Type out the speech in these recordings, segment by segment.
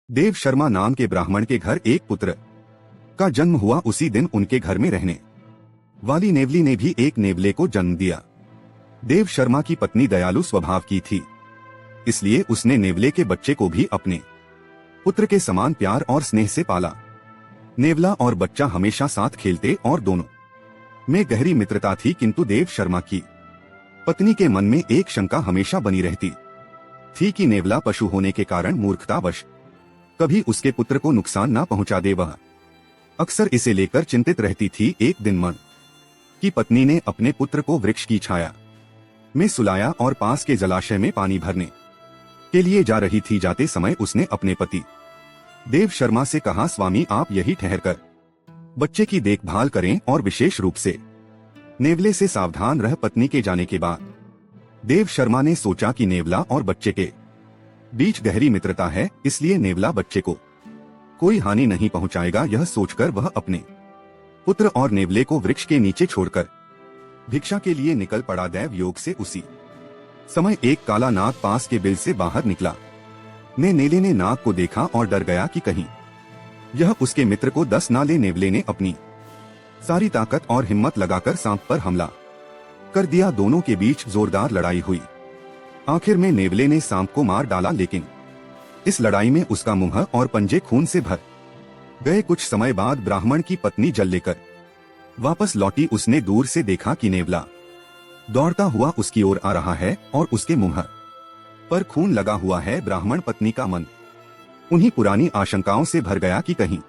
देव शर्मा नाम के ब्राह्मण के घर एक पुत्र का जन्म हुआ। उसी दिन उनके घर में रहने वाली नेवली ने भी एक नेवले को जन्म दिया। देव शर्मा की पत्नी दयालु स्वभाव की थी, इसलिए उसने नेवले के बच्चे को भी अपने पुत्र के समान प्यार और स्नेह से पाला। नेवला और बच्चा हमेशा साथ खेलते और दोनों में गहरी मित्रता थी, किंतु देव शर्मा की पत्नी के मन में एक शंका हमेशा बनी रहती थी कि नेवला पशु होने के कारण मूर्खतावश कभी उसके पुत्र को नुकसान न पहुंचा दे। वह अक्सर इसे लेकर चिंतित रहती थी। एक दिन मन की पत्नी ने अपने पुत्र को वृक्ष की छाया में सुलाया और पास के जलाशय में पानी भरने के लिए जा रही थी। जाते समय उसने अपने पति देव शर्मा से कहा, स्वामी आप यही ठहरकर बच्चे की देखभाल करें और विशेष रूप से नेवले से सावधान रह। पत्नी के जाने के बाद देव शर्मा ने सोचा कि नेवला और बच्चे के बीच गहरी मित्रता है, इसलिए नेवला बच्चे को कोई हानि नहीं पहुंचाएगा। यह सोचकर वह अपने पुत्र और नेवले को वृक्ष के नीचे छोड़कर भिक्षा के लिए निकल पड़ा। दैव योग से उसी समय एक काला नाग पास के बिल से बाहर निकला। नेवले ने नाग को देखा और डर गया कि कहीं यह उसके मित्र को दस ना ले। नेवले ने अपनी सारी ताकत और हिम्मत लगाकर सांप पर हमला कर दिया। दोनों के बीच जोरदार लड़ाई हुई। आखिर में नेवले ने सांप को मार डाला, लेकिन इस लड़ाई में उसका मुंह और पंजे खून से भर गए। कुछ समय बाद ब्राह्मण की पत्नी जल लेकर वापस लौटी। उसने दूर से देखा कि नेवला दौड़ता हुआ उसकी ओर आ रहा है और उसके मुंह पर खून लगा हुआ है। ब्राह्मण पत्नी का मन उन्हीं पुरानी आशंकाओं से भर गया कि कहीं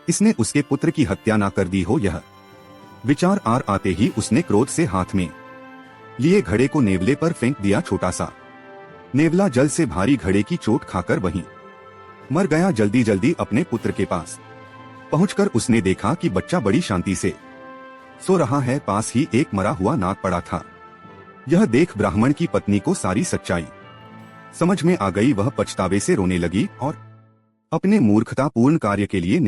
इसने उसके पुत्र की हत्या ना कर दी हो। यह विचार आते ही उसने क्रोध से हाथ में लिए घड़े को नेवले पर फेंक दिया। छोटा सा नेवला जल से भारी घड़े की चोट खाकर वहीं मर गया। जल्दी जल्दी अपने पुत्र के पास पहुंचकर उसने देखा कि बच्चा बड़ी शांति से सो रहा है। पास ही एक मरा हुआ नाग पड़ा था। यह देख ब्राह्मण की पत्नी को सारी सच्चाई समझ में आ गई। वह पछतावे से रोने लगी और अपने मूर्खतापूर्ण कार्य के लिए